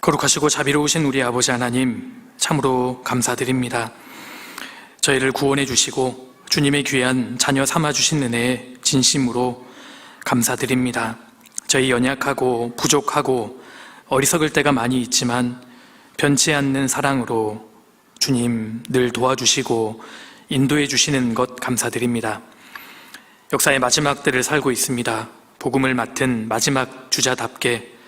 거룩하시고 자비로우신 우리 아버지 하나님, 참으로 감사드립니다. 저희를 구원해 주시고 주님의 귀한 자녀 삼아 주신 은혜에 진심으로 감사드립니다. 저희 연약하고 부족하고 어리석을 때가 많이 있지만 변치 않는 사랑으로 주님 늘 도와주시고 인도해 주시는 것 감사드립니다. 역사의 마지막 때를 살고 있습니다. 복음을 맡은 마지막 주자답게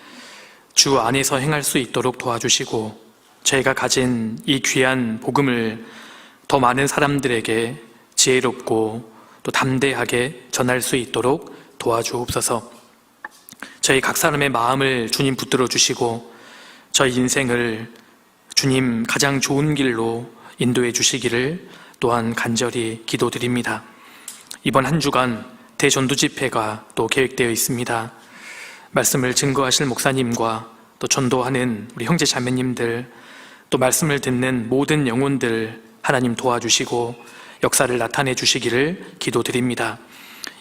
주 안에서 행할 수 있도록 도와주시고 저희가 가진 이 귀한 복음을 더 많은 사람들에게 지혜롭고 또 담대하게 전할 수 있도록 도와주옵소서. 저희 각 사람의 마음을 주님 붙들어 주시고 저희 인생을 주님 가장 좋은 길로 인도해 주시기를 또한 간절히 기도드립니다. 이번 한 주간 대전도 집회가 또 계획되어 있습니다. 말씀을 증거하실 목사님과 또 전도하는 우리 형제 자매님들, 또 말씀을 듣는 모든 영혼들 하나님 도와주시고 역사를 나타내 주시기를 기도드립니다.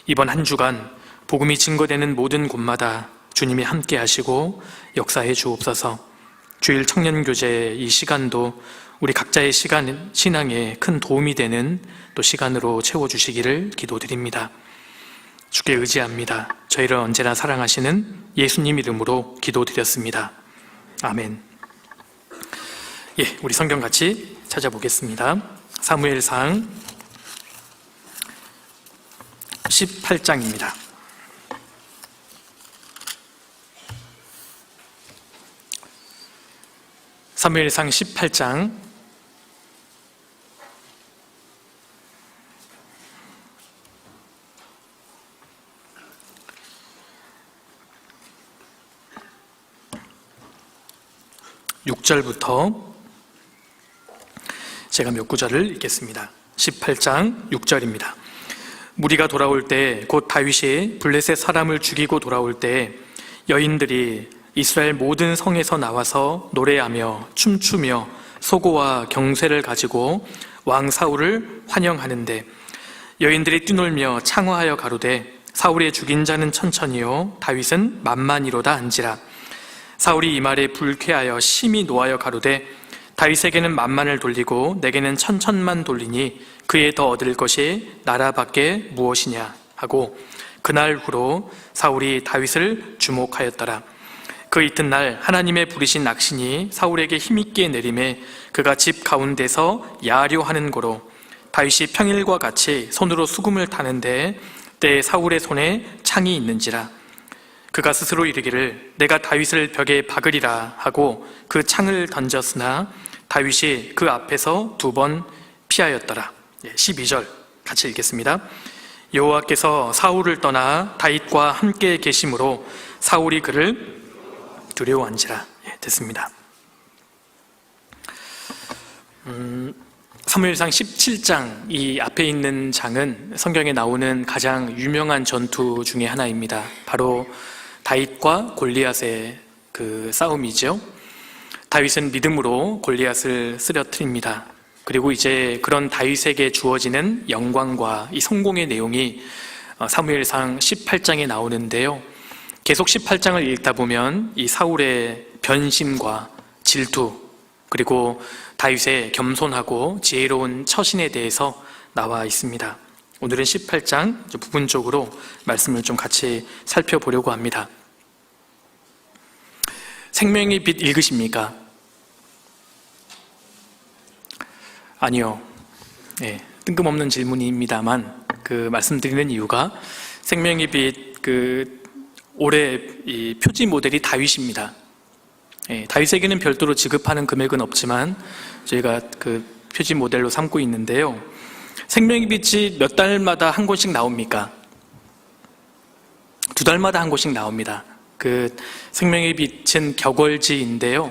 이번 한 주간 복음이 증거되는 모든 곳마다 주님이 함께 하시고 역사해 주옵소서. 주일 청년교제 이 시간도 우리 각자의 신앙에 큰 도움이 되는 또 시간으로 채워주시기를 기도드립니다. 주께 의지합니다. 저희를 언제나 사랑하시는 예수님 이름으로 기도드렸습니다. 아멘. 우리 성경 같이 찾아보겠습니다. 사무엘상 18장입니다. 사무엘상 18장 6절부터 제가 몇 구절을 읽겠습니다. 18장 6절입니다. 무리가 돌아올 때 곧 다윗이 블레셋 사람을 죽이고 돌아올 때 여인들이 이스라엘 모든 성에서 나와서 노래하며 춤추며 소고와 경쇠를 가지고 왕 사울을 환영하는데 여인들이 뛰놀며 창화하여 가로되 사울의 죽인 자는 천천히요 다윗은 만만히로다 한지라. 사울이 이 말에 불쾌하여 심히 노하여 가로되 다윗에게는 만만을 돌리고 내게는 천천만 돌리니 그에 더 얻을 것이 나라밖에 무엇이냐 하고 그날 후로 사울이 다윗을 주목하였더라. 그 이튿날 하나님의 부리신 악신이 사울에게 힘있게 내림에 그가 집 가운데서 야려하는 고로 다윗이 평일과 같이 손으로 수금을 타는데 때에 사울의 손에 창이 있는지라. 그가 스스로 이르기를 내가 다윗을 벽에 박으리라 하고 그 창을 던졌으나 다윗이 그 앞에서 2번 피하였더라. 12절 같이 읽겠습니다. 여호와께서 사울을 떠나 다윗과 함께 계심으로 사울이 그를 두려워한지라. 됐습니다. 사무엘상 17장 이 앞에 있는 장은 성경에 나오는 가장 유명한 전투 중에 하나입니다. 바로 다윗과 골리앗의 그 싸움이죠. 다윗은 믿음으로 골리앗을 쓰러뜨립니다. 그리고 이제 그런 다윗에게 주어지는 영광과 이 성공의 내용이 사무엘상 18장에 나오는데요. 계속 18장을 읽다 보면 이 사울의 변심과 질투, 그리고 다윗의 겸손하고 지혜로운 처신에 대해서 나와 있습니다. 오늘은 18장 부분적으로 말씀을 좀 같이 살펴보려고 합니다. 생명의 빛 읽으십니까? 아니요. 뜬금없는 질문입니다만 그 말씀드리는 이유가 생명의 빛 올해 이 표지 모델이 다윗입니다. 다윗에게는 별도로 지급하는 금액은 없지만 저희가 그 표지 모델로 삼고 있는데요. 생명의 빛이 몇 달마다 한 권씩 나옵니까? 2달마다 한 권씩 나옵니다. 그 생명의 빛은 격월지인데요.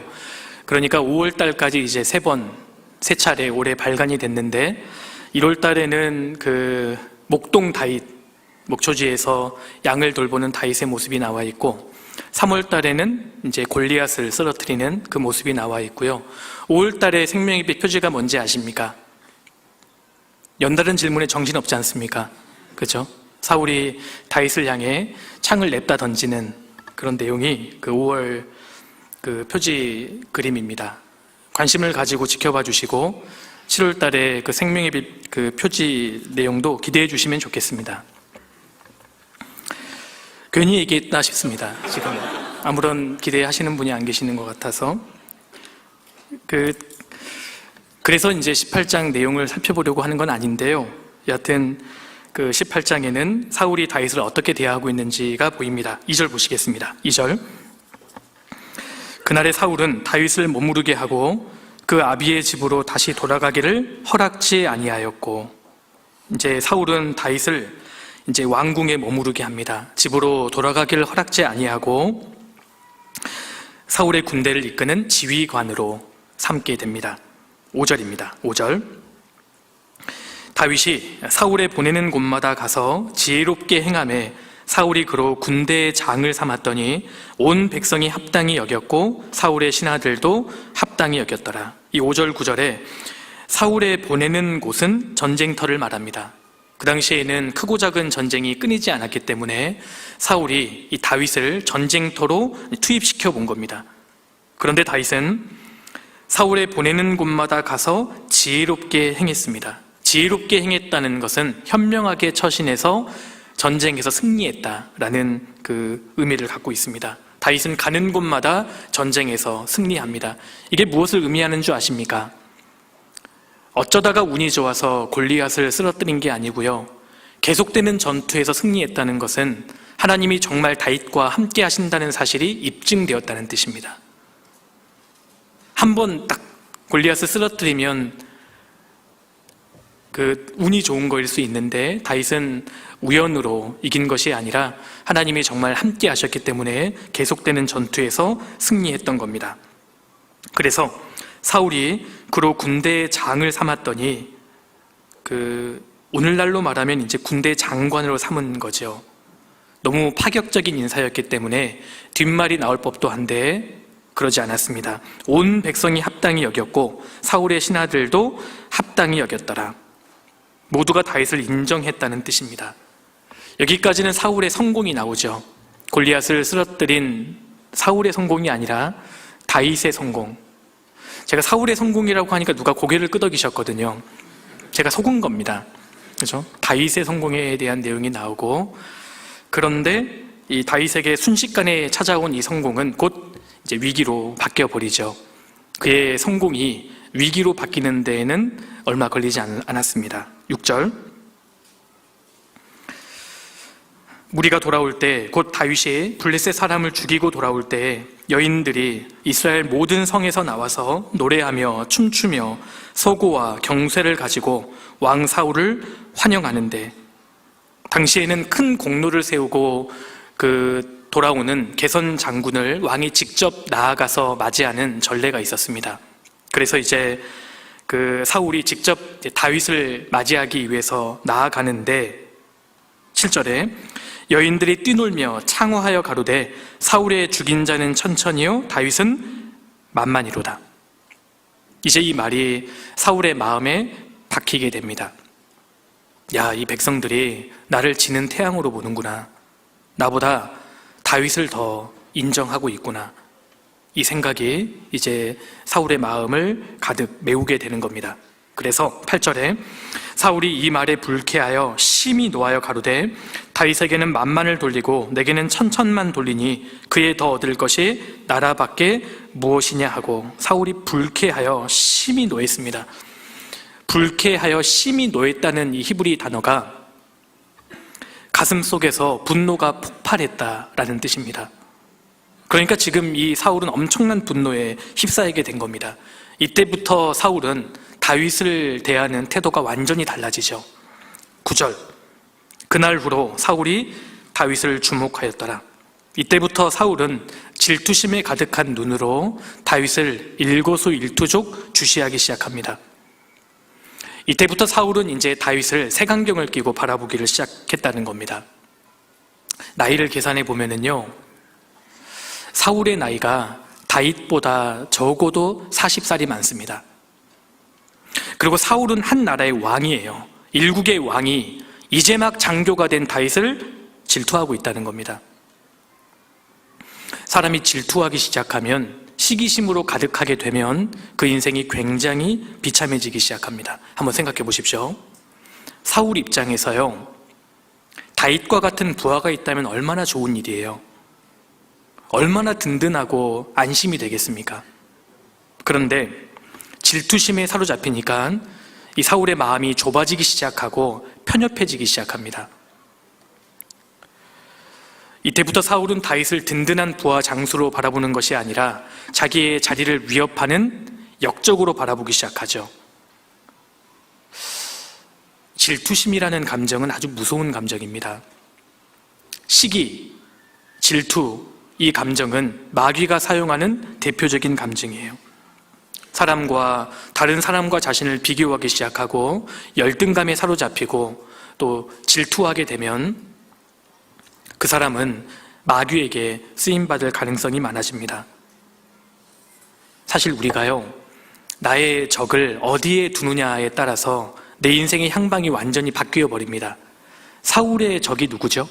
그러니까 5월 달까지 이제 3차례 올해 발간이 됐는데 1월 달에는 그 목동 다윗, 목초지에서 양을 돌보는 다윗의 모습이 나와 있고 3월 달에는 이제 골리앗을 쓰러뜨리는 그 모습이 나와 있고요. 5월 달에 생명의 빛 표지가 뭔지 아십니까? 연달은 질문에 정신없지 않습니까? 그렇죠? 사울이 다윗을 향해 창을 냅다 던지는 그런 내용이 그 5월 그 표지 그림입니다. 관심을 가지고 지켜봐 주시고 7월 달에 그 생명의 빛 그 표지 내용도 기대해 주시면 좋겠습니다. 괜히 얘기했다 싶습니다. 지금 아무런 기대하시는 분이 안 계시는 것 같아서 그래서 이제 18장 내용을 살펴보려고 하는 건 아닌데요. 여하튼 그 18장에는 사울이 다윗을 어떻게 대하고 있는지가 보입니다. 2절 보시겠습니다. 2절. 그날에 사울은 다윗을 머무르게 하고 그 아비의 집으로 다시 돌아가기를 허락지 아니하였고, 이제 사울은 다윗을 이제 왕궁에 머무르게 합니다. 집으로 돌아가기를 허락지 아니하고 사울의 군대를 이끄는 지휘관으로 삼게 됩니다. 5절입니다. 5절. 다윗이 사울의 보내는 곳마다 가서 지혜롭게 행하매 사울이 그로 군대의 장을 삼았더니 온 백성이 합당히 여겼고 사울의 신하들도 합당히 여겼더라. 이 5절 9절에 사울의 보내는 곳은 전쟁터를 말합니다. 그 당시에는 크고 작은 전쟁이 끊이지 않았기 때문에 사울이 이 다윗을 전쟁터로 투입시켜 본 겁니다. 그런데 다윗은 사울의 보내는 곳마다 가서 지혜롭게 행했습니다. 지혜롭게 행했다는 것은 현명하게 처신해서 전쟁에서 승리했다라는 그 의미를 갖고 있습니다. 다윗은 가는 곳마다 전쟁에서 승리합니다. 이게 무엇을 의미하는 줄 아십니까? 어쩌다가 운이 좋아서 골리앗을 쓰러뜨린 게 아니고요. 계속되는 전투에서 승리했다는 것은 하나님이 정말 다윗과 함께 하신다는 사실이 입증되었다는 뜻입니다. 한 번 딱 골리앗을 쓰러뜨리면 그 운이 좋은 거일 수 있는데 다윗은 우연으로 이긴 것이 아니라 하나님이 정말 함께 하셨기 때문에 계속되는 전투에서 승리했던 겁니다. 그래서 사울이 그로 군대의 장을 삼았더니 오늘날로 말하면 이제 군대 장관으로 삼은 거죠. 너무 파격적인 인사였기 때문에 뒷말이 나올 법도 한데 그러지 않았습니다. 온 백성이 합당히 여겼고 사울의 신하들도 합당히 여겼더라. 모두가 다윗을 인정했다는 뜻입니다. 여기까지는 사울의 성공이 나오죠. 골리앗을 쓰러뜨린 사울의 성공이 아니라 다윗의 성공. 제가 사울의 성공이라고 하니까 누가 고개를 끄덕이셨거든요. 제가 속은 겁니다. 그렇죠? 다윗의 성공에 대한 내용이 나오고, 그런데 이 다윗에게 순식간에 찾아온 이 성공은 곧 이제 위기로 바뀌어 버리죠. 그의 성공이 위기로 바뀌는 데에는 얼마 걸리지 않았습니다. 6절. 무리가 돌아올 때, 곧 다윗이 블레셋 사람을 죽이고 돌아올 때 여인들이 이스라엘 모든 성에서 나와서 노래하며 춤추며 서고와 경쇠를 가지고 왕 사울을 환영하는데, 당시에는 큰 공로를 세우고 돌아오는 개선 장군을 왕이 직접 나아가서 맞이하는 전례가 있었습니다. 그래서 이제 사울이 직접 다윗을 맞이하기 위해서 나아가는데, 7절에 여인들이 뛰놀며 창호하여 가로되 사울의 죽인 자는 천천히요 다윗은 만만히로다. 이제 이 말이 사울의 마음에 박히게 됩니다. 야, 이 백성들이 나를 지는 태양으로 보는구나. 나보다 다윗을 더 인정하고 있구나. 이 생각이 이제 사울의 마음을 가득 메우게 되는 겁니다. 그래서 8절에 사울이 이 말에 불쾌하여 심히 노하여 가로되 다윗에게는 만만을 돌리고 내게는 천천만 돌리니 그에 더 얻을 것이 나라밖에 무엇이냐 하고 사울이 불쾌하여 심히 노했습니다. 불쾌하여 심히 노했다는 이 히브리 단어가 가슴 속에서 분노가 폭발했다라는 뜻입니다. 그러니까 지금 이 사울은 엄청난 분노에 휩싸이게 된 겁니다. 이때부터 사울은 다윗을 대하는 태도가 완전히 달라지죠. 9절. 그날 후로 사울이 다윗을 주목하였더라. 이때부터 사울은 질투심에 가득한 눈으로 다윗을 일거수일투족 주시하기 시작합니다. 이때부터 사울은 이제 다윗을 색안경을 끼고 바라보기를 시작했다는 겁니다. 나이를 계산해 보면은요, 사울의 나이가 다윗보다 적어도 40살이 많습니다. 그리고 사울은 한 나라의 왕이에요. 일국의 왕이 이제 막 장교가 된 다윗을 질투하고 있다는 겁니다. 사람이 질투하기 시작하면 시기심으로 가득하게 되면 그 인생이 굉장히 비참해지기 시작합니다. 한번 생각해 보십시오. 사울 입장에서요, 다윗과 같은 부하가 있다면 얼마나 좋은 일이에요. 얼마나 든든하고 안심이 되겠습니까? 그런데 질투심에 사로잡히니까 이 사울의 마음이 좁아지기 시작하고 편협해지기 시작합니다. 이때부터 사울은 다윗을 든든한 부하 장수로 바라보는 것이 아니라 자기의 자리를 위협하는 역적으로 바라보기 시작하죠. 질투심이라는 감정은 아주 무서운 감정입니다. 시기, 질투, 이 감정은 마귀가 사용하는 대표적인 감정이에요. 다른 사람과 자신을 비교하기 시작하고 열등감에 사로잡히고 또 질투하게 되면 그 사람은 마귀에게 쓰임받을 가능성이 많아집니다. 사실 우리가요, 나의 적을 어디에 두느냐에 따라서 내 인생의 향방이 완전히 바뀌어 버립니다. 사울의 적이 누구죠?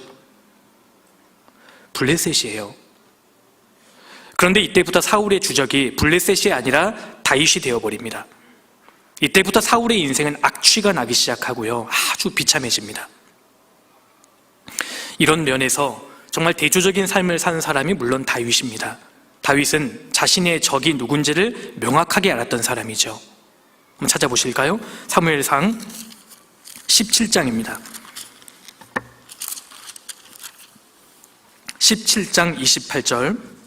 블레셋이에요. 그런데 이때부터 사울의 주적이 블레셋이 아니라 다윗이 되어버립니다. 이때부터 사울의 인생은 악취가 나기 시작하고요, 아주 비참해집니다. 이런 면에서 정말 대조적인 삶을 사는 사람이 물론 다윗입니다. 다윗은 자신의 적이 누군지를 명확하게 알았던 사람이죠. 한번 찾아보실까요? 사무엘상 17장입니다. 17장 28절.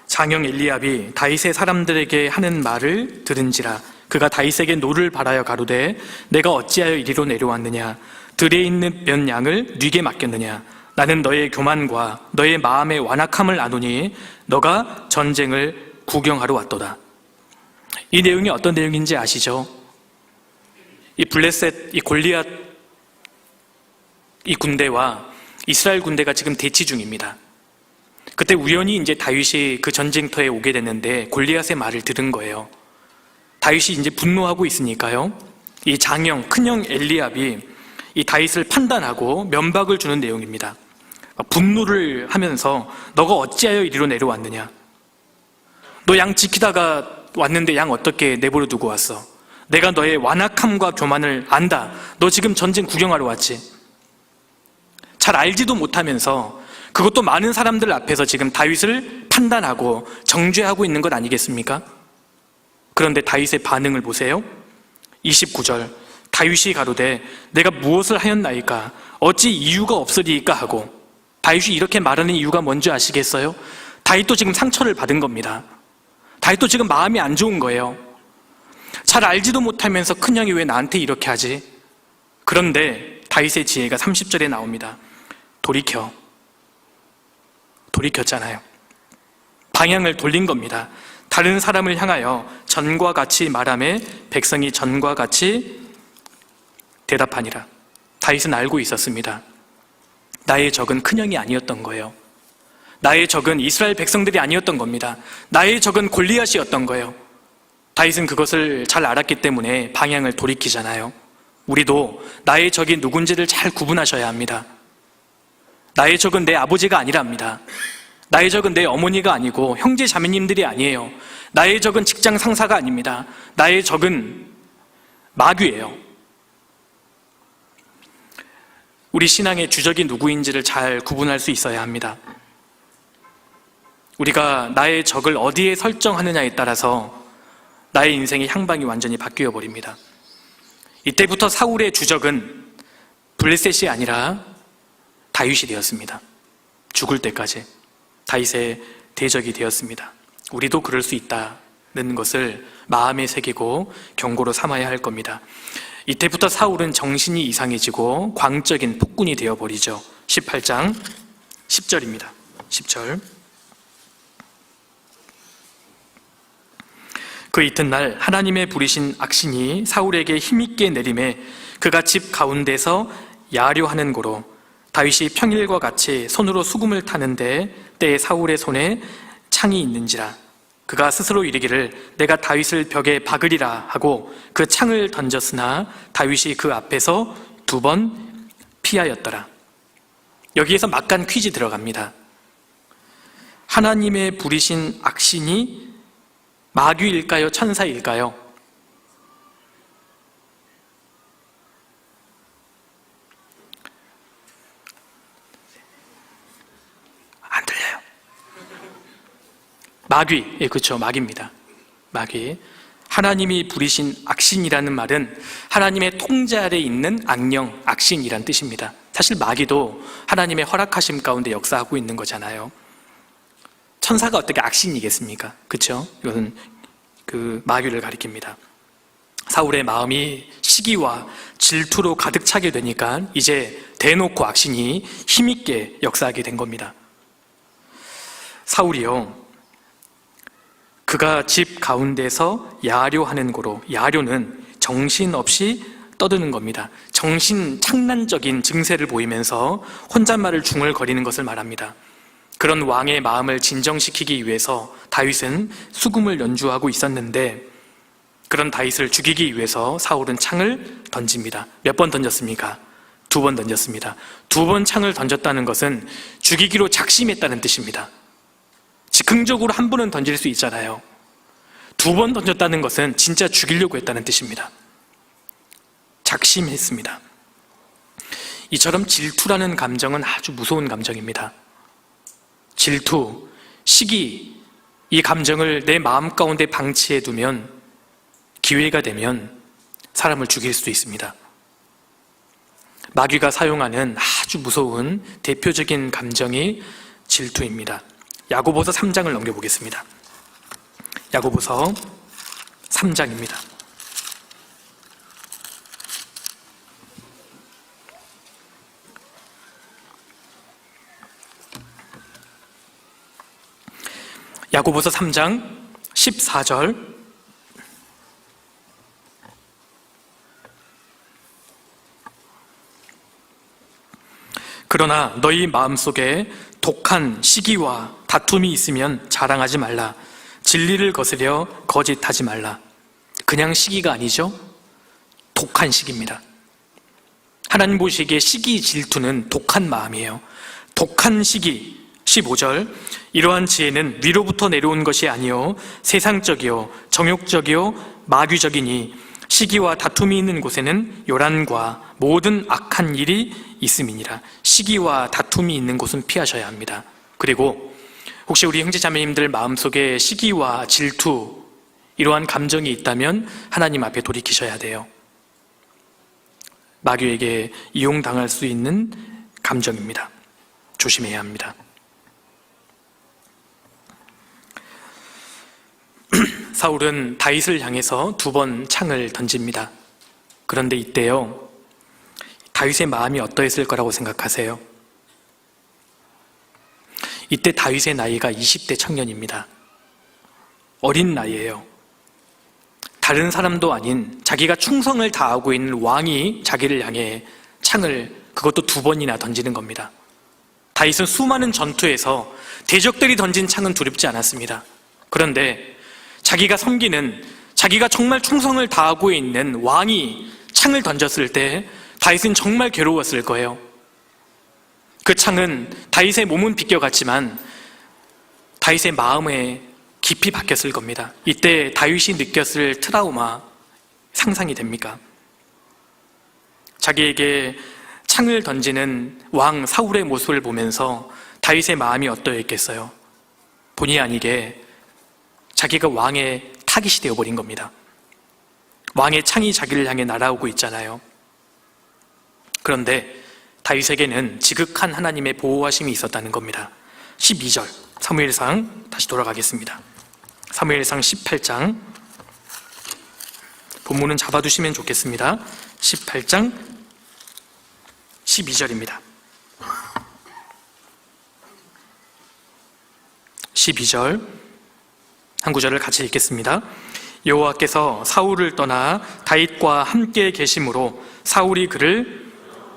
장형 엘리압이 다윗의 사람들에게 하는 말을 들은지라. 그가 다윗에게 노를 바라여 가로되 내가 어찌하여 이리로 내려왔느냐? 들에 있는 몇 양을 네게 맡겼느냐? 나는 너의 교만과 너의 마음의 완악함을 아노니 너가 전쟁을 구경하러 왔도다. 이 내용이 어떤 내용인지 아시죠? 이 블레셋, 이 골리앗 이 군대와 이스라엘 군대가 지금 대치 중입니다. 그때 우연히 이제 다윗이 그 전쟁터에 오게 됐는데 골리앗의 말을 들은 거예요. 다윗이 이제 분노하고 있으니까요, 이 장형, 큰형 엘리압이 이 다윗을 판단하고 면박을 주는 내용입니다. 분노를 하면서 너가 어찌하여 이리로 내려왔느냐? 너 양 지키다가 왔는데 양 어떻게 내버려 두고 왔어? 내가 너의 완악함과 교만을 안다. 너 지금 전쟁 구경하러 왔지? 잘 알지도 못하면서 그것도 많은 사람들 앞에서 지금 다윗을 판단하고 정죄하고 있는 것 아니겠습니까? 그런데 다윗의 반응을 보세요. 29절. 다윗이 가로되 내가 무엇을 하였나이까? 어찌 이유가 없으리이까 하고. 다윗이 이렇게 말하는 이유가 뭔지 아시겠어요? 다윗도 지금 상처를 받은 겁니다. 다윗도 지금 마음이 안 좋은 거예요. 잘 알지도 못하면서 큰형이 왜 나한테 이렇게 하지? 그런데 다윗의 지혜가 30절에 나옵니다. 돌이켰잖아요. 방향을 돌린 겁니다. 다른 사람을 향하여 전과 같이 말하며 백성이 전과 같이 대답하니라. 다윗은 알고 있었습니다. 나의 적은 큰형이 아니었던 거예요. 나의 적은 이스라엘 백성들이 아니었던 겁니다. 나의 적은 골리앗이었던 거예요. 다윗은 그것을 잘 알았기 때문에 방향을 돌이키잖아요. 우리도 나의 적이 누군지를 잘 구분하셔야 합니다. 나의 적은 내 아버지가 아니랍니다. 나의 적은 내 어머니가 아니고 형제 자매님들이 아니에요. 나의 적은 직장 상사가 아닙니다. 나의 적은 마귀예요. 우리 신앙의 주적이 누구인지를 잘 구분할 수 있어야 합니다. 우리가 나의 적을 어디에 설정하느냐에 따라서 나의 인생의 향방이 완전히 바뀌어 버립니다. 이때부터 사울의 주적은 블레셋이 아니라 다윗이 되었습니다. 죽을 때까지 다윗의 대적이 되었습니다. 우리도 그럴 수 있다는 것을 마음에 새기고 경고로 삼아야 할 겁니다. 이때부터 사울은 정신이 이상해지고 광적인 폭군이 되어버리죠. 18장 10절입니다. 10절. 그 이튿날 하나님의 부리신 악신이 사울에게 힘있게 내림에 그가 집 가운데서 야려하는 고로 다윗이 평일과 같이 손으로 수금을 타는데 때에 사울의 손에 창이 있는지라. 그가 스스로 이르기를 내가 다윗을 벽에 박으리라 하고 그 창을 던졌으나 다윗이 그 앞에서 2번 피하였더라. 여기에서 막간 퀴즈 들어갑니다. 하나님의 부리신 악신이 마귀일까요? 천사일까요? 안 들려요. 마귀, 예, 그렇죠. 마귀입니다. 마귀. 하나님이 부리신 악신이라는 말은 하나님의 통제 아래 있는 악령, 악신이란 뜻입니다. 사실 마귀도 하나님의 허락하심 가운데 역사하고 있는 거잖아요. 천사가 어떻게 악신이겠습니까? 그렇죠? 이것은 그 마귀를 가리킵니다. 사울의 마음이 시기와 질투로 가득 차게 되니까 이제 대놓고 악신이 힘있게 역사하게 된 겁니다. 사울이요, 그가 집 가운데서 야료하는 고로, 야료는 정신없이 떠드는 겁니다. 정신착란적인 증세를 보이면서 혼잣말을 중얼거리는 것을 말합니다. 그런 왕의 마음을 진정시키기 위해서 다윗은 수금을 연주하고 있었는데, 그런 다윗을 죽이기 위해서 사울은 창을 던집니다. 몇 번 던졌습니까? 2번 던졌습니다. 2번 창을 던졌다는 것은 죽이기로 작심했다는 뜻입니다. 즉흥적으로 한 번은 던질 수 있잖아요. 2번 던졌다는 것은 진짜 죽이려고 했다는 뜻입니다. 작심했습니다. 이처럼 질투라는 감정은 아주 무서운 감정입니다. 질투, 시기, 이 감정을 내 마음 가운데 방치해 두면 기회가 되면 사람을 죽일 수도 있습니다. 마귀가 사용하는 아주 무서운 대표적인 감정이 질투입니다. 야고보서 3장을 넘겨보겠습니다. 야고보서 3장입니다. 야고보서 3장 14절. 그러나 너희 마음속에 독한 시기와 다툼이 있으면 자랑하지 말라. 진리를 거스려 거짓하지 말라. 그냥 시기가 아니죠. 독한 시기입니다. 하나님 보시기에 시기, 질투는 독한 마음이에요. 독한 시기. 15절. 이러한 지혜는 위로부터 내려온 것이 아니요 세상적이요 정욕적이요 마귀적이니 시기와 다툼이 있는 곳에는 요란과 모든 악한 일이 있음이니라. 시기와 다툼이 있는 곳은 피하셔야 합니다. 그리고 혹시 우리 형제자매님들 마음속에 시기와 질투, 이러한 감정이 있다면 하나님 앞에 돌이키셔야 돼요. 마귀에게 이용당할 수 있는 감정입니다. 조심해야 합니다. 사울은 다윗을 향해서 2번 창을 던집니다. 그런데 이때요, 다윗의 마음이 어떠했을 거라고 생각하세요? 이때 다윗의 나이가 20대 청년입니다. 어린 나이예요. 다른 사람도 아닌 자기가 충성을 다하고 있는 왕이 자기를 향해 창을, 그것도 2번이나 던지는 겁니다. 다윗은 수많은 전투에서 대적들이 던진 창은 두렵지 않았습니다. 그런데 자기가 섬기는, 자기가 정말 충성을 다하고 있는 왕이 창을 던졌을 때 다윗은 정말 괴로웠을 거예요. 그 창은 다윗의 몸은 비껴갔지만 다윗의 마음에 깊이 박혔을 겁니다. 이때 다윗이 느꼈을 트라우마 상상이 됩니까? 자기에게 창을 던지는 왕 사울의 모습을 보면서 다윗의 마음이 어떠했겠어요? 본의 아니게 자기가 왕의 타깃이 되어버린 겁니다. 왕의 창이 자기를 향해 날아오고 있잖아요. 그런데 다윗에게는 지극한 하나님의 보호하심이 있었다는 겁니다. 12절 사무엘상 다시 돌아가겠습니다. 사무엘상 18장, 본문은 잡아두시면 좋겠습니다. 18장 12절입니다. 12절 한 구절을 같이 읽겠습니다. 여호와께서 사울을 떠나 다윗과 함께 계심으로 사울이 그를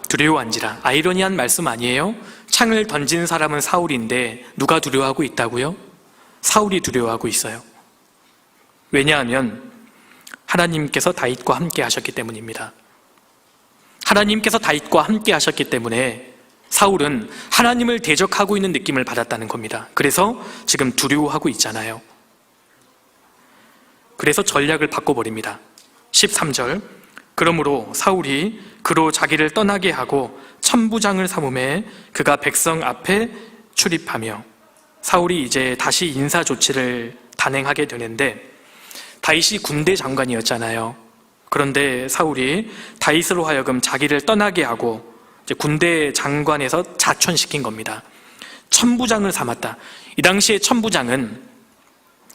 두려워한지라. 아이러니한 말씀 아니에요? 창을 던진 사람은 사울인데 누가 두려워하고 있다고요? 사울이 두려워하고 있어요. 왜냐하면 하나님께서 다윗과 함께 하셨기 때문입니다. 하나님께서 다윗과 함께 하셨기 때문에 사울은 하나님을 대적하고 있는 느낌을 받았다는 겁니다. 그래서 지금 두려워하고 있잖아요. 그래서 전략을 바꿔버립니다. 13절, 그러므로 사울이 그로 자기를 떠나게 하고 천부장을 삼음에 그가 백성 앞에 출입하며, 사울이 이제 다시 인사 조치를 단행하게 되는데, 다윗이 군대 장관이었잖아요. 그런데 사울이 다윗으로 하여금 자기를 떠나게 하고 이제 군대 장관에서 자천시킨 겁니다. 천부장을 삼았다. 이 당시에 천부장은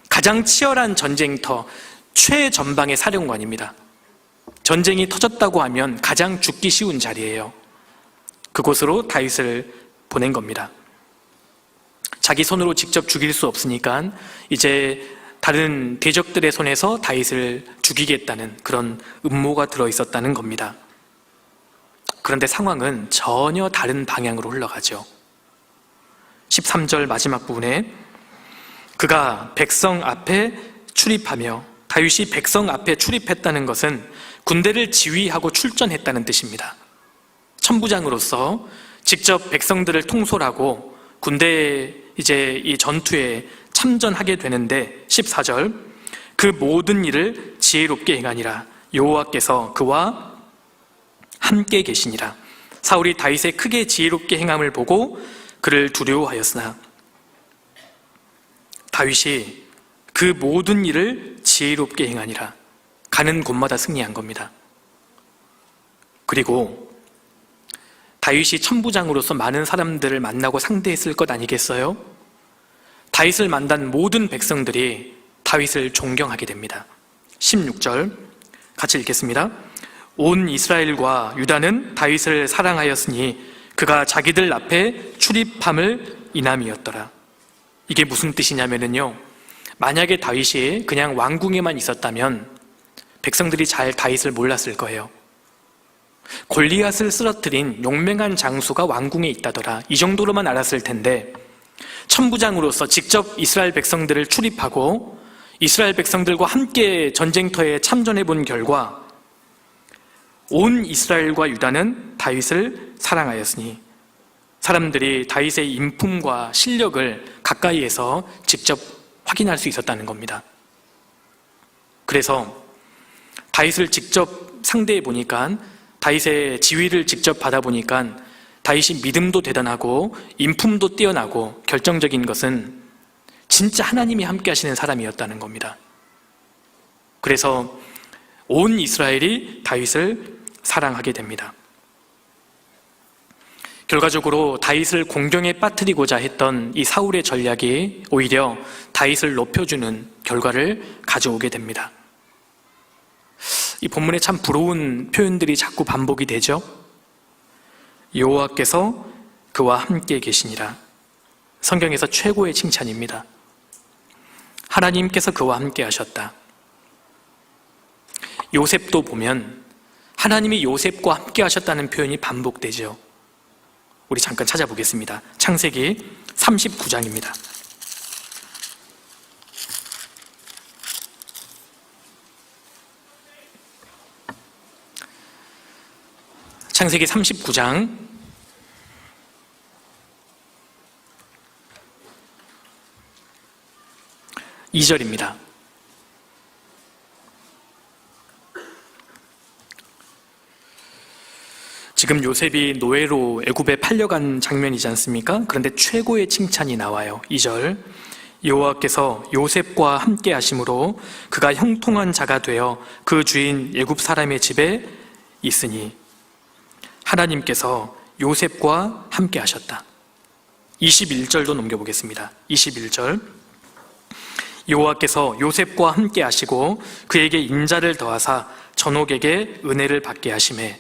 가장 치열한 전쟁터 최전방의 사령관입니다. 전쟁이 터졌다고 하면 가장 죽기 쉬운 자리예요. 그곳으로 다윗을 보낸 겁니다. 자기 손으로 직접 죽일 수 없으니까 이제 다른 대적들의 손에서 다윗을 죽이겠다는 그런 음모가 들어있었다는 겁니다. 그런데 상황은 전혀 다른 방향으로 흘러가죠. 13절 마지막 부분에 그가 백성 앞에 출입하며, 다윗이 백성 앞에 출입했다는 것은 군대를 지휘하고 출전했다는 뜻입니다. 천부장으로서 직접 백성들을 통솔하고 군대에 이제 이 전투에 참전하게 되는데, 14절, 그 모든 일을 지혜롭게 행하니라. 여호와께서 그와 함께 계시니라. 사울이 다윗의 크게 지혜롭게 행함을 보고 그를 두려워하였으나 다윗이 그 모든 일을 지혜롭게 행하니라. 가는 곳마다 승리한 겁니다. 그리고 다윗이 천부장으로서 많은 사람들을 만나고 상대했을 것 아니겠어요? 다윗을 만난 모든 백성들이 다윗을 존경하게 됩니다. 16절 같이 읽겠습니다. 온 이스라엘과 유다는 다윗을 사랑하였으니 그가 자기들 앞에 출입함을 인함이었더라. 이게 무슨 뜻이냐면요, 만약에 다윗이 그냥 왕궁에만 있었다면 백성들이 잘 다윗을 몰랐을 거예요. 골리앗을 쓰러뜨린 용맹한 장수가 왕궁에 있다더라, 이 정도로만 알았을 텐데, 천부장으로서 직접 이스라엘 백성들을 출입하고 이스라엘 백성들과 함께 전쟁터에 참전해 본 결과 온 이스라엘과 유다는 다윗을 사랑하였으니, 사람들이 다윗의 인품과 실력을 가까이에서 직접 확인할 수 있었다는 겁니다. 그래서 다윗을 직접 상대해 보니까, 다윗의 지위를 직접 받아보니까 다윗이 믿음도 대단하고 인품도 뛰어나고 결정적인 것은 진짜 하나님이 함께 하시는 사람이었다는 겁니다. 그래서 온 이스라엘이 다윗을 사랑하게 됩니다. 결과적으로 다윗을 공경에 빠뜨리고자 했던 이 사울의 전략이 오히려 다윗을 높여주는 결과를 가져오게 됩니다. 이 본문에 참 부러운 표현들이 자꾸 반복이 되죠. 여호와께서 그와 함께 계시니라. 성경에서 최고의 칭찬입니다. 하나님께서 그와 함께 하셨다. 요셉도 보면 하나님이 요셉과 함께 하셨다는 표현이 반복되죠. 우리 잠깐 찾아보겠습니다. 창세기 39장입니다. 창세기 39장 2절입니다. 지금 요셉이 노예로 애굽에 팔려간 장면이지 않습니까? 그런데 최고의 칭찬이 나와요. 2절, 여호와께서 요셉과 함께 하심으로 그가 형통한 자가 되어 그 주인 애굽 사람의 집에 있으니 하나님께서 요셉과 함께 하셨다. 21절도 넘겨보겠습니다. 21절, 여호와께서 요셉과 함께 하시고 그에게 인자를 더하사 전옥에게 은혜를 받게 하시매,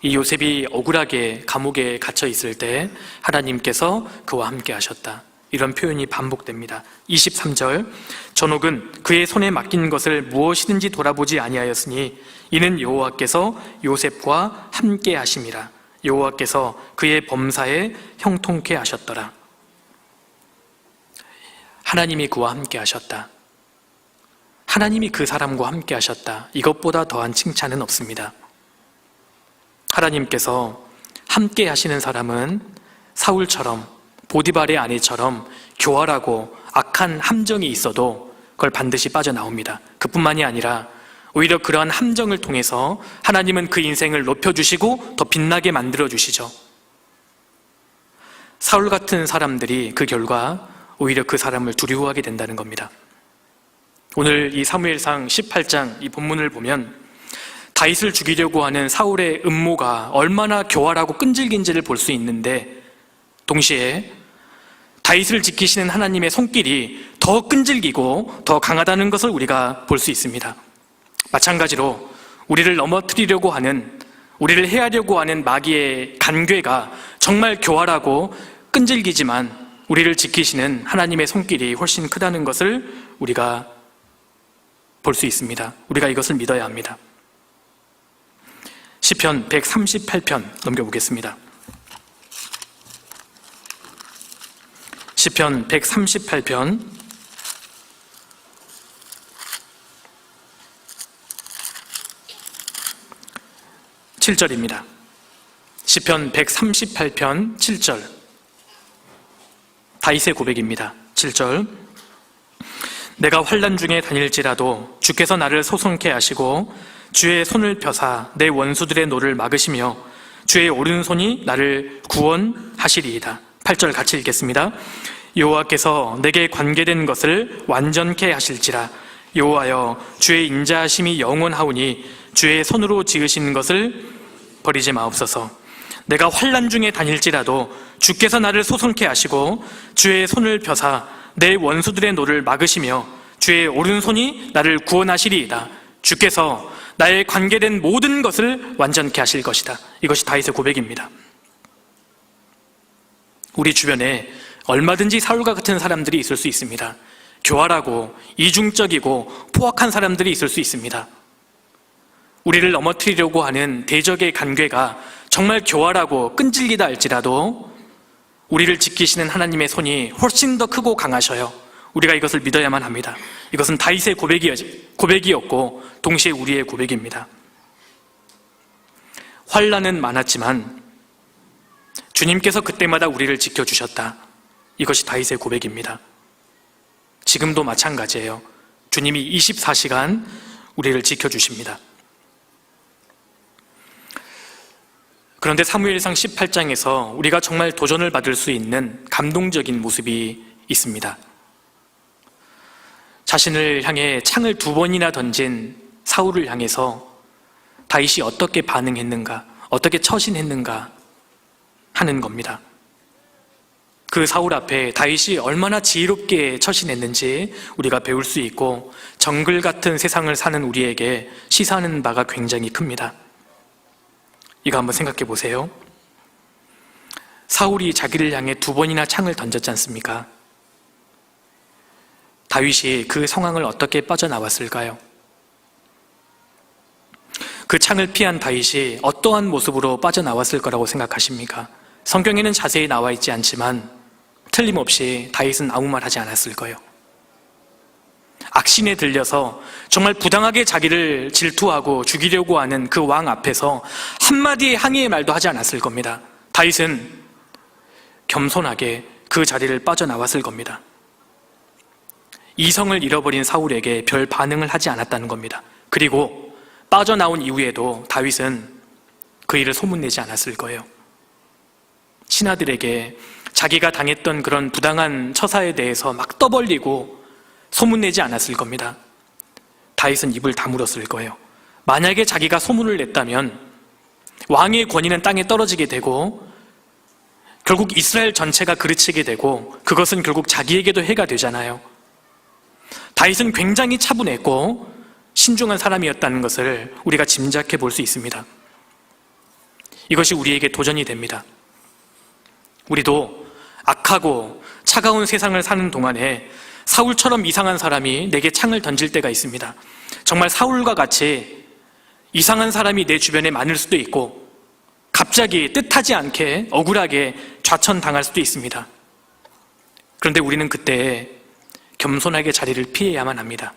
이 요셉이 억울하게 감옥에 갇혀 있을 때 하나님께서 그와 함께 하셨다. 이런 표현이 반복됩니다. 23절, 전옥은 그의 손에 맡긴 것을 무엇이든지 돌아보지 아니하였으니 이는 여호와께서 요셉과 함께 하심이라. 여호와께서 그의 범사에 형통케 하셨더라. 하나님이 그와 함께 하셨다. 하나님이 그 사람과 함께 하셨다. 이것보다 더한 칭찬은 없습니다. 하나님께서 함께 하시는 사람은 사울처럼, 보디발의 아내처럼 교활하고 악한 함정이 있어도 그걸 반드시 빠져나옵니다. 그뿐만이 아니라 오히려 그러한 함정을 통해서 하나님은 그 인생을 높여주시고 더 빛나게 만들어주시죠. 사울 같은 사람들이 그 결과 오히려 그 사람을 두려워하게 된다는 겁니다. 오늘 이 사무엘상 18장 이 본문을 보면 다윗을 죽이려고 하는 사울의 음모가 얼마나 교활하고 끈질긴지를 볼 수 있는데, 동시에 다윗을 지키시는 하나님의 손길이 더 끈질기고 더 강하다는 것을 우리가 볼 수 있습니다. 마찬가지로 우리를 넘어뜨리려고 하는, 우리를 해하려고 하는 마귀의 간궤가 정말 교활하고 끈질기지만 우리를 지키시는 하나님의 손길이 훨씬 크다는 것을 우리가 볼 수 있습니다. 우리가 이것을 믿어야 합니다. 시편 138편 넘겨보겠습니다. 시편 138편 7절입니다. 시편 138편 7절, 다윗의 고백입니다. 7절, 내가 환난 중에 다닐지라도 주께서 나를 소송케 하시고 주의 손을 펴사 내 원수들의 노를 막으시며 주의 오른손이 나를 구원하시리이다. 8절 같이 읽겠습니다. 여호와께서 내게 관계된 것을 완전케 하실지라. 여호와여, 주의 인자하심이 영원하오니 주의 손으로 지으신 것을 버리지 마옵소서. 내가 환난 중에 다닐지라도 주께서 나를 소송케 하시고 주의 손을 펴사 내 원수들의 노를 막으시며 주의 오른손이 나를 구원하시리이다. 주께서 나의 관계된 모든 것을 완전케 하실 것이다. 이것이 다윗의 고백입니다. 우리 주변에 얼마든지 사울과 같은 사람들이 있을 수 있습니다. 교활하고 이중적이고 포악한 사람들이 있을 수 있습니다. 우리를 넘어뜨리려고 하는 대적의 간궤가 정말 교활하고 끈질기다 할지라도 우리를 지키시는 하나님의 손이 훨씬 더 크고 강하셔요. 우리가 이것을 믿어야만 합니다. 이것은 다윗의 고백이었고 동시에 우리의 고백입니다. 환난은 많았지만 주님께서 그때마다 우리를 지켜주셨다. 이것이 다윗의 고백입니다. 지금도 마찬가지예요. 주님이 24시간 우리를 지켜주십니다. 그런데 사무엘상 18장에서 우리가 정말 도전을 받을 수 있는 감동적인 모습이 있습니다. 자신을 향해 창을 2번이나 던진 사울을 향해서 다윗이 어떻게 반응했는가, 어떻게 처신했는가 하는 겁니다. 그 사울 앞에 다윗이 얼마나 지혜롭게 처신했는지 우리가 배울 수 있고, 정글 같은 세상을 사는 우리에게 시사하는 바가 굉장히 큽니다. 이거 한번 생각해 보세요. 사울이 자기를 향해 2번이나 창을 던졌지 않습니까? 다윗이 그 상황을 어떻게 빠져나왔을까요? 그 창을 피한 다윗이 어떠한 모습으로 빠져나왔을 거라고 생각하십니까? 성경에는 자세히 나와 있지 않지만 틀림없이 다윗은 아무 말 하지 않았을 거예요. 악신에 들려서 정말 부당하게 자기를 질투하고 죽이려고 하는 그 왕 앞에서 한마디의 항의의 말도 하지 않았을 겁니다. 다윗은 겸손하게 그 자리를 빠져나왔을 겁니다. 이성을 잃어버린 사울에게 별 반응을 하지 않았다는 겁니다. 그리고 빠져나온 이후에도 다윗은 그 일을 소문내지 않았을 거예요. 신하들에게 자기가 당했던 그런 부당한 처사에 대해서 막 떠벌리고 소문내지 않았을 겁니다. 다윗은 입을 다물었을 거예요. 만약에 자기가 소문을 냈다면 왕의 권위는 땅에 떨어지게 되고 결국 이스라엘 전체가 그르치게 되고 그것은 결국 자기에게도 해가 되잖아요. 다윗은 굉장히 차분했고 신중한 사람이었다는 것을 우리가 짐작해 볼 수 있습니다. 이것이 우리에게 도전이 됩니다. 우리도 악하고 차가운 세상을 사는 동안에 사울처럼 이상한 사람이 내게 창을 던질 때가 있습니다. 정말 사울과 같이 이상한 사람이 내 주변에 많을 수도 있고 갑자기 뜻하지 않게 억울하게 좌천당할 수도 있습니다. 그런데 우리는 그때 겸손하게 자리를 피해야만 합니다.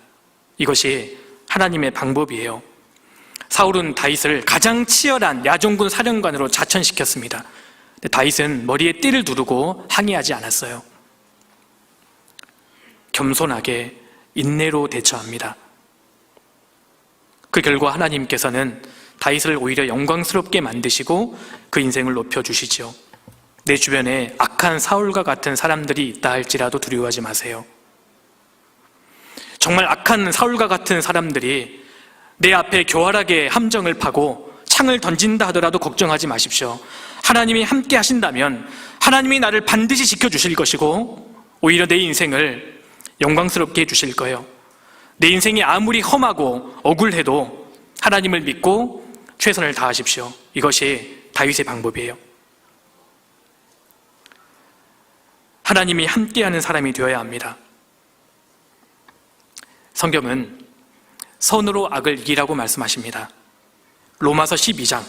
이것이 하나님의 방법이에요. 사울은 다윗을 가장 치열한 야종군 사령관으로 자천시켰습니다. 근데 다윗은 머리에 띠를 두르고 항의하지 않았어요. 겸손하게 인내로 대처합니다. 그 결과 하나님께서는 다윗을 오히려 영광스럽게 만드시고 그 인생을 높여주시죠. 내 주변에 악한 사울과 같은 사람들이 있다 할지라도 두려워하지 마세요. 정말 악한 사울과 같은 사람들이 내 앞에 교활하게 함정을 파고 창을 던진다 하더라도 걱정하지 마십시오. 하나님이 함께 하신다면 하나님이 나를 반드시 지켜주실 것이고 오히려 내 인생을 영광스럽게 해주실 거예요. 내 인생이 아무리 험하고 억울해도 하나님을 믿고 최선을 다하십시오. 이것이 다윗의 방법이에요. 하나님이 함께하는 사람이 되어야 합니다. 성경은 선으로 악을 이기라고 말씀하십니다. 로마서 12장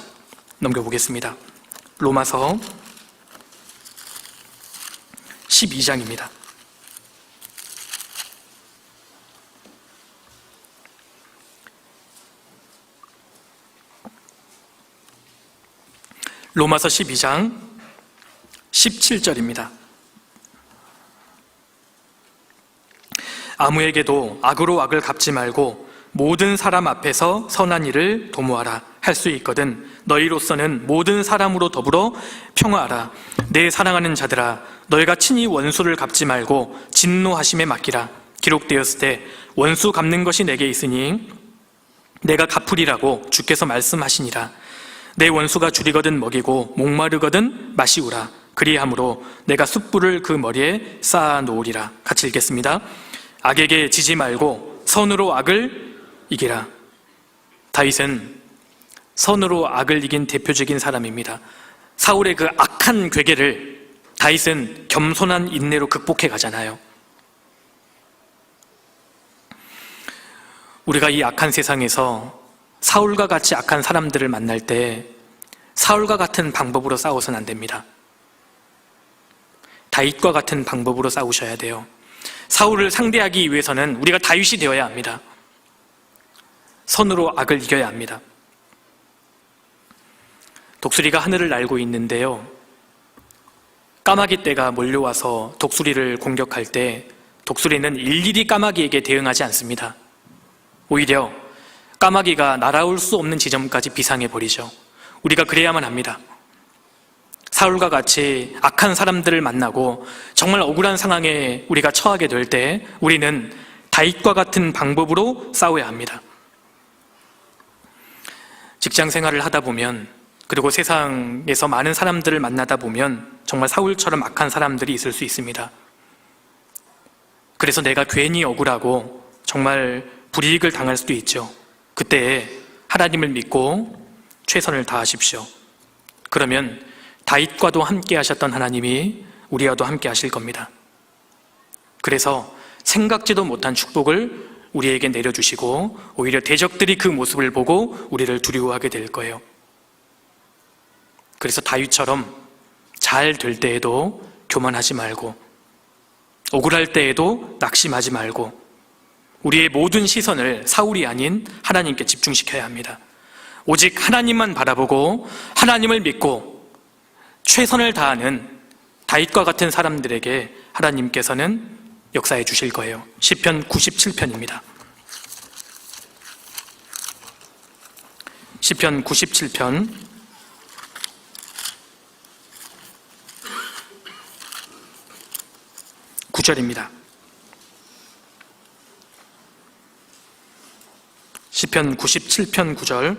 넘겨보겠습니다. 로마서 12장입니다. 로마서 12장 17절입니다. 아무에게도 악으로 악을 갚지 말고 모든 사람 앞에서 선한 일을 도모하라. 할 수 있거든 너희로서는 모든 사람으로 더불어 평화하라. 내 사랑하는 자들아, 너희가 친히 원수를 갚지 말고 진노하심에 맡기라. 기록되었을 때 원수 갚는 것이 내게 있으니 내가 갚으리라고 주께서 말씀하시니라. 내 원수가 줄이거든 먹이고 목마르거든 마시우라. 그리함으로 내가 숯불을 그 머리에 쌓아 놓으리라. 같이 읽겠습니다. 악에게 지지 말고 선으로 악을 이기라. 다윗은 선으로 악을 이긴 대표적인 사람입니다. 사울의 그 악한 괴계를 다윗은 겸손한 인내로 극복해 가잖아요. 우리가 이 악한 세상에서 사울과 같이 악한 사람들을 만날 때 사울과 같은 방법으로 싸워서는 안 됩니다. 다윗과 같은 방법으로 싸우셔야 돼요. 사울을 상대하기 위해서는 우리가 다윗이 되어야 합니다. 선으로 악을 이겨야 합니다. 독수리가 하늘을 날고 있는데요, 까마귀 떼가 몰려와서 독수리를 공격할 때 독수리는 일일이 까마귀에게 대응하지 않습니다. 오히려 까마귀가 날아올 수 없는 지점까지 비상해버리죠. 우리가 그래야만 합니다. 사울과 같이 악한 사람들을 만나고 정말 억울한 상황에 우리가 처하게 될 때 우리는 다윗과 같은 방법으로 싸워야 합니다. 직장 생활을 하다 보면, 그리고 세상에서 많은 사람들을 만나다 보면 정말 사울처럼 악한 사람들이 있을 수 있습니다. 그래서 내가 괜히 억울하고 정말 불이익을 당할 수도 있죠. 그때 하나님을 믿고 최선을 다하십시오. 그러면 다윗과도 함께 하셨던 하나님이 우리와도 함께 하실 겁니다. 그래서 생각지도 못한 축복을 우리에게 내려주시고 오히려 대적들이 그 모습을 보고 우리를 두려워하게 될 거예요. 그래서 다윗처럼 잘 될 때에도 교만하지 말고, 억울할 때에도 낙심하지 말고, 우리의 모든 시선을 사울이 아닌 하나님께 집중시켜야 합니다. 오직 하나님만 바라보고 하나님을 믿고 최선을 다하는 다윗과 같은 사람들에게 하나님께서는 역사해 주실 거예요. 시편 97편입니다. 시편 97편 9절입니다. 시편 97편 9절.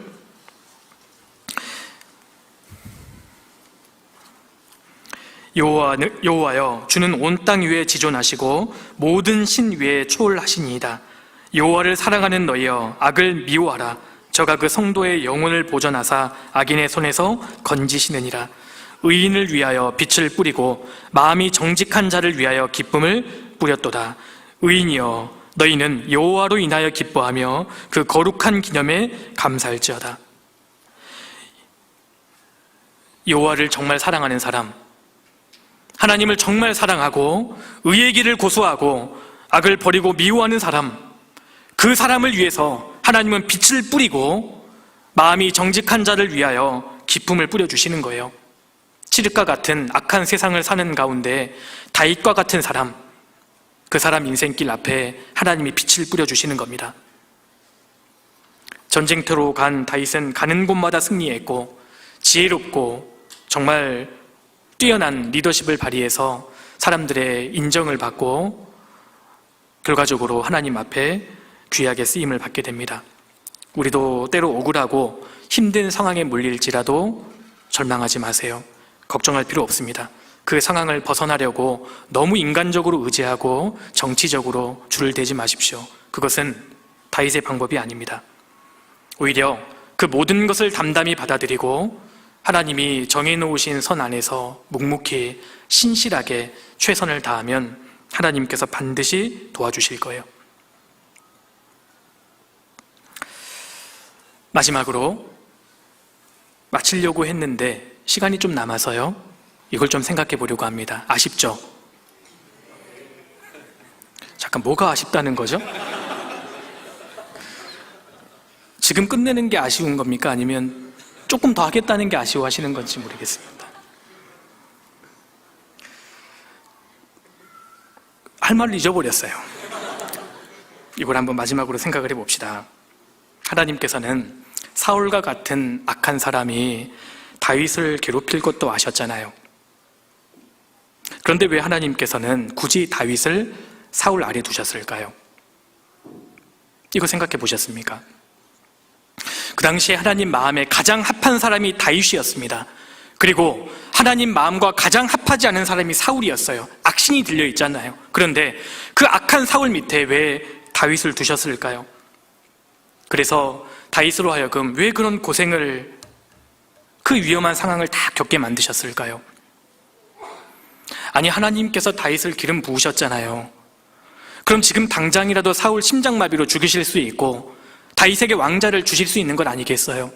여호와여, 주는 온 땅 위에 지존하시고 모든 신 위에 초월하시니이다. 여호와를 사랑하는 너희여, 악을 미워하라. 저가 그 성도의 영혼을 보전하사 악인의 손에서 건지시느니라. 의인을 위하여 빛을 뿌리고 마음이 정직한 자를 위하여 기쁨을 뿌렸도다. 의인이여, 너희는 여호와로 인하여 기뻐하며 그 거룩한 기념에 감사할지어다. 여호와를 정말 사랑하는 사람, 하나님을 정말 사랑하고 의의 길을 고수하고 악을 버리고 미워하는 사람, 그 사람을 위해서 하나님은 빛을 뿌리고 마음이 정직한 자를 위하여 기쁨을 뿌려주시는 거예요. 칠흑과 같은 악한 세상을 사는 가운데 다윗과 같은 사람, 그 사람 인생길 앞에 하나님이 빛을 뿌려주시는 겁니다. 전쟁터로 간 다윗은 가는 곳마다 승리했고 지혜롭고 정말 뛰어난 리더십을 발휘해서 사람들의 인정을 받고 결과적으로 하나님 앞에 귀하게 쓰임을 받게 됩니다. 우리도 때로 억울하고 힘든 상황에 몰릴지라도 절망하지 마세요. 걱정할 필요 없습니다. 그 상황을 벗어나려고 너무 인간적으로 의지하고 정치적으로 줄을 대지 마십시오. 그것은 다윗의 방법이 아닙니다. 오히려 그 모든 것을 담담히 받아들이고 하나님이 정해놓으신 선 안에서 묵묵히 신실하게 최선을 다하면 하나님께서 반드시 도와주실 거예요. 마지막으로 마치려고 했는데 시간이 좀 남아서요. 이걸 좀 생각해 보려고 합니다. 아쉽죠? 잠깐 뭐가 아쉽다는 거죠? 지금 끝내는 게 아쉬운 겁니까? 아니면 조금 더 하겠다는 게 아쉬워하시는 건지 모르겠습니다. 할 말을 잊어버렸어요. 이걸 한번 마지막으로 생각을 해봅시다. 하나님께서는 사울과 같은 악한 사람이 다윗을 괴롭힐 것도 아셨잖아요. 그런데 왜 하나님께서는 굳이 다윗을 사울 아래 두셨을까요? 이거 생각해 보셨습니까? 그 당시에 하나님 마음에 가장 합한 사람이 다윗이었습니다. 그리고 하나님 마음과 가장 합하지 않은 사람이 사울이었어요. 악신이 들려 있잖아요. 그런데 그 악한 사울 밑에 왜 다윗을 두셨을까요? 그래서 다윗으로 하여금 왜 그런 고생을, 그 위험한 상황을 다 겪게 만드셨을까요? 아니, 하나님께서 다윗을 기름 부으셨잖아요. 그럼 지금 당장이라도 사울 심장마비로 죽이실 수 있고 다윗에게 왕자를 주실 수 있는 것 아니겠어요?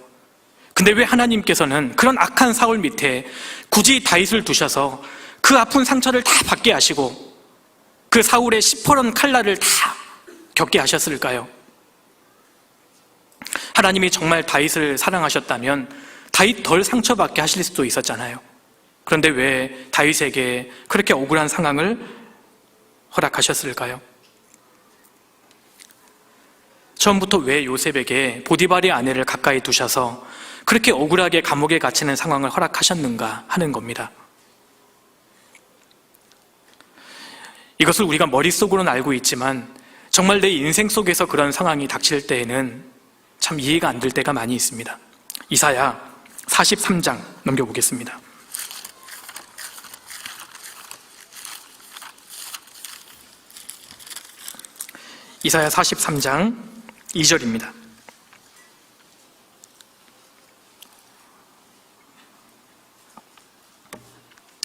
근데 왜 하나님께서는 그런 악한 사울 밑에 굳이 다윗을 두셔서 그 아픈 상처를 다 받게 하시고 그 사울의 시퍼런 칼날을 다 겪게 하셨을까요? 하나님이 정말 다윗을 사랑하셨다면 다윗 덜 상처받게 하실 수도 있었잖아요. 그런데 왜 다윗에게 그렇게 억울한 상황을 허락하셨을까요? 처음부터 왜 요셉에게 보디발의 아내를 가까이 두셔서 그렇게 억울하게 감옥에 갇히는 상황을 허락하셨는가 하는 겁니다. 이것을 우리가 머릿속으로는 알고 있지만 정말 내 인생 속에서 그런 상황이 닥칠 때에는 참 이해가 안 될 때가 많이 있습니다. 이사야 43장 넘겨보겠습니다. 이사야 43장 2절입니다.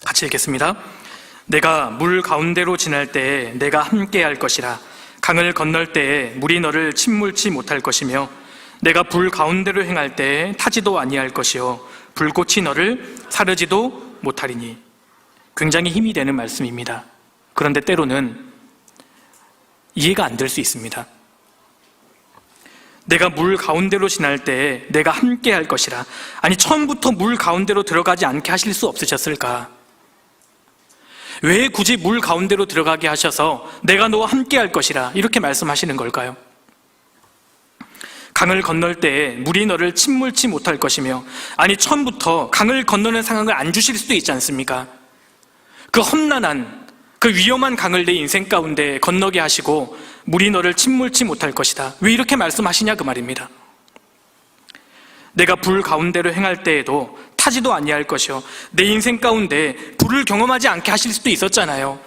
같이 읽겠습니다. 내가 물 가운데로 지날 때에 내가 함께 할 것이라. 강을 건널 때에 물이 너를 침몰치 못할 것이며 내가 불 가운데로 행할 때에 타지도 아니할 것이요 불꽃이 너를 사르지도 못하리니. 굉장히 힘이 되는 말씀입니다. 그런데 때로는 이해가 안 될 수 있습니다. 내가 물 가운데로 지날 때에 내가 함께 할 것이라. 아니, 처음부터 물 가운데로 들어가지 않게 하실 수 없으셨을까? 왜 굳이 물 가운데로 들어가게 하셔서 내가 너와 함께 할 것이라 이렇게 말씀하시는 걸까요? 강을 건널 때에 물이 너를 침몰치 못할 것이며, 아니, 처음부터 강을 건너는 상황을 안 주실 수도 있지 않습니까? 그 험난한, 그 위험한 강을 내 인생 가운데 건너게 하시고 물이 너를 침몰치 못할 것이다. 왜 이렇게 말씀하시냐 그 말입니다. 내가 불 가운데로 행할 때에도 타지도 아니할 것이요 내 인생 가운데 불을 경험하지 않게 하실 수도 있었잖아요.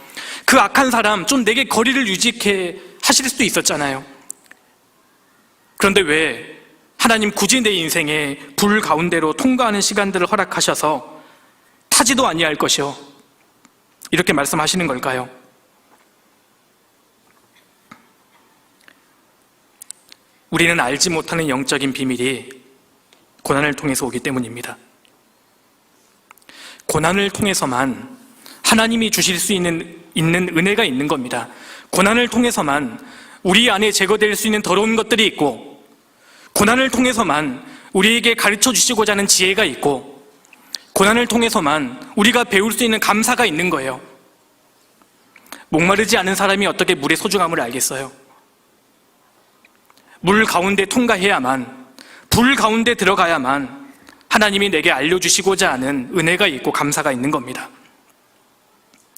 그 악한 사람 좀 내게 거리를 유지케 하실 수도 있었잖아요. 그런데 왜 하나님 굳이 내 인생에 불 가운데로 통과하는 시간들을 허락하셔서 타지도 아니할 것이요 이렇게 말씀하시는 걸까요? 우리는 알지 못하는 영적인 비밀이 고난을 통해서 오기 때문입니다. 고난을 통해서만 하나님이 주실 수 있는 은혜가 있는 겁니다. 고난을 통해서만 우리 안에 제거될 수 있는 더러운 것들이 있고, 고난을 통해서만 우리에게 가르쳐 주시고자 하는 지혜가 있고 고난을 통해서만 우리가 배울 수 있는 감사가 있는 거예요. 목마르지 않은 사람이 어떻게 물의 소중함을 알겠어요? 물 가운데 통과해야만, 불 가운데 들어가야만 하나님이 내게 알려주시고자 하는 은혜가 있고 감사가 있는 겁니다.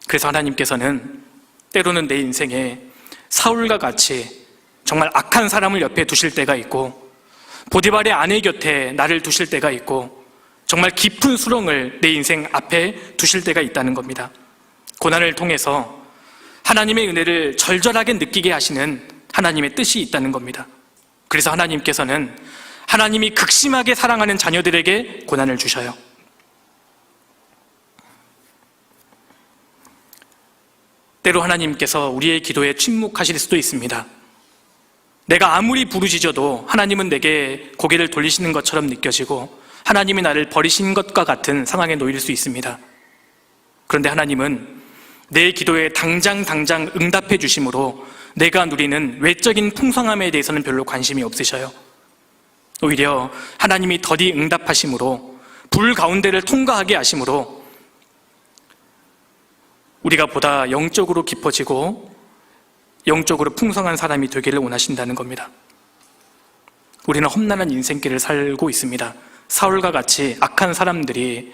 그래서 하나님께서는 때로는 내 인생에 사울과 같이 정말 악한 사람을 옆에 두실 때가 있고, 보디발의 아내 곁에 나를 두실 때가 있고, 정말 깊은 수렁을 내 인생 앞에 두실 때가 있다는 겁니다. 고난을 통해서 하나님의 은혜를 절절하게 느끼게 하시는 하나님의 뜻이 있다는 겁니다. 그래서 하나님께서는 하나님이 극심하게 사랑하는 자녀들에게 고난을 주셔요. 때로 하나님께서 우리의 기도에 침묵하실 수도 있습니다. 내가 아무리 부르짖어도 하나님은 내게 고개를 돌리시는 것처럼 느껴지고 하나님이 나를 버리신 것과 같은 상황에 놓일 수 있습니다. 그런데 하나님은 내 기도에 당장 응답해 주심으로 내가 누리는 외적인 풍성함에 대해서는 별로 관심이 없으셔요. 오히려 하나님이 더디 응답하심으로, 불 가운데를 통과하게 하심으로 우리가 보다 영적으로 깊어지고 영적으로 풍성한 사람이 되기를 원하신다는 겁니다. 우리는 험난한 인생길을 살고 있습니다. 사울과 같이 악한 사람들이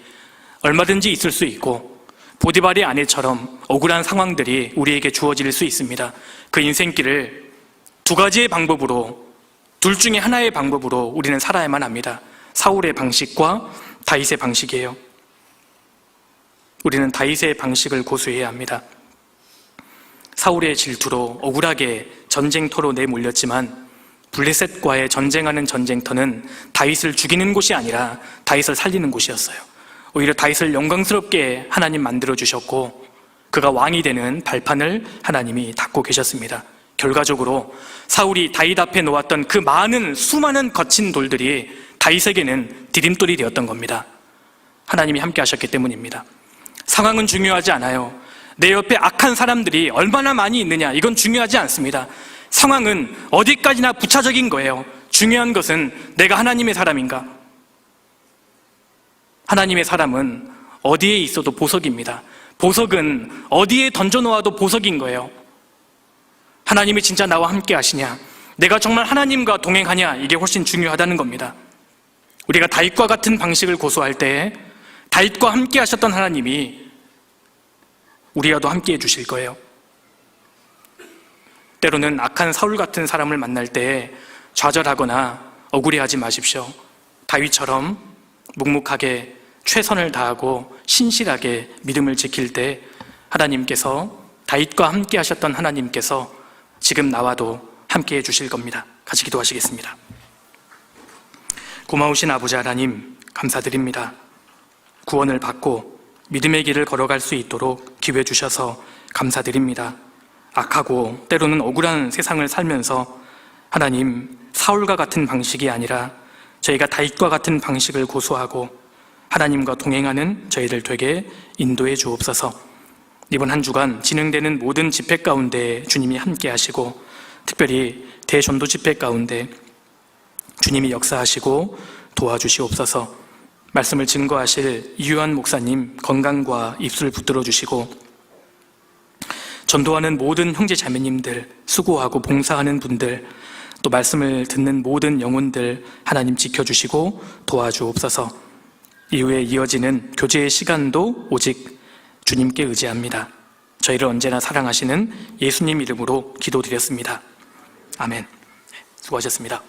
얼마든지 있을 수 있고 보디발의 아내처럼 억울한 상황들이 우리에게 주어질 수 있습니다. 그 인생길을 두 가지의 방법으로, 둘 중에 하나의 방법으로 우리는 살아야만 합니다. 사울의 방식과 다윗의 방식이에요. 우리는 다윗의 방식을 고수해야 합니다. 사울의 질투로 억울하게 전쟁터로 내몰렸지만 블레셋과의 전쟁하는 전쟁터는 다윗을 죽이는 곳이 아니라 다윗을 살리는 곳이었어요. 오히려 다윗을 영광스럽게 하나님 만들어주셨고 그가 왕이 되는 발판을 하나님이 닦고 계셨습니다. 결과적으로 사울이 다윗 앞에 놓았던 그 수많은 거친 돌들이 다윗에게는 디딤돌이 되었던 겁니다. 하나님이 함께 하셨기 때문입니다. 상황은 중요하지 않아요. 내 옆에 악한 사람들이 얼마나 많이 있느냐, 이건 중요하지 않습니다. 상황은 어디까지나 부차적인 거예요. 중요한 것은 내가 하나님의 사람인가? 하나님의 사람은 어디에 있어도 보석입니다. 보석은 어디에 던져놓아도 보석인 거예요. 하나님이 진짜 나와 함께 하시냐, 내가 정말 하나님과 동행하냐, 이게 훨씬 중요하다는 겁니다. 우리가 다윗과 같은 방식을 고수할 때 다윗과 함께 하셨던 하나님이 우리와도 함께 해주실 거예요. 때로는 악한 사울 같은 사람을 만날 때 좌절하거나 억울해하지 마십시오. 다윗처럼 묵묵하게 최선을 다하고 신실하게 믿음을 지킬 때 하나님께서, 다윗과 함께 하셨던 하나님께서 지금 나와도 함께 해주실 겁니다. 같이 기도하시겠습니다. 고마우신 아버지 하나님, 감사드립니다. 구원을 받고 믿음의 길을 걸어갈 수 있도록 기회 주셔서 감사드립니다. 악하고 때로는 억울한 세상을 살면서 하나님, 사울과 같은 방식이 아니라 저희가 다윗과 같은 방식을 고수하고 하나님과 동행하는 저희들 되게 인도해 주옵소서. 이번 한 주간 진행되는 모든 집회 가운데 주님이 함께 하시고 특별히 대전도 집회 가운데 주님이 역사하시고 도와주시옵소서. 말씀을 증거하실 이유한 목사님 건강과 입술 붙들어 주시고 전도하는 모든 형제 자매님들, 수고하고 봉사하는 분들, 또 말씀을 듣는 모든 영혼들 하나님 지켜주시고 도와주옵소서. 이후에 이어지는 교제의 시간도 오직 주님께 의지합니다. 저희를 언제나 사랑하시는 예수님 이름으로 기도드렸습니다. 아멘. 수고하셨습니다.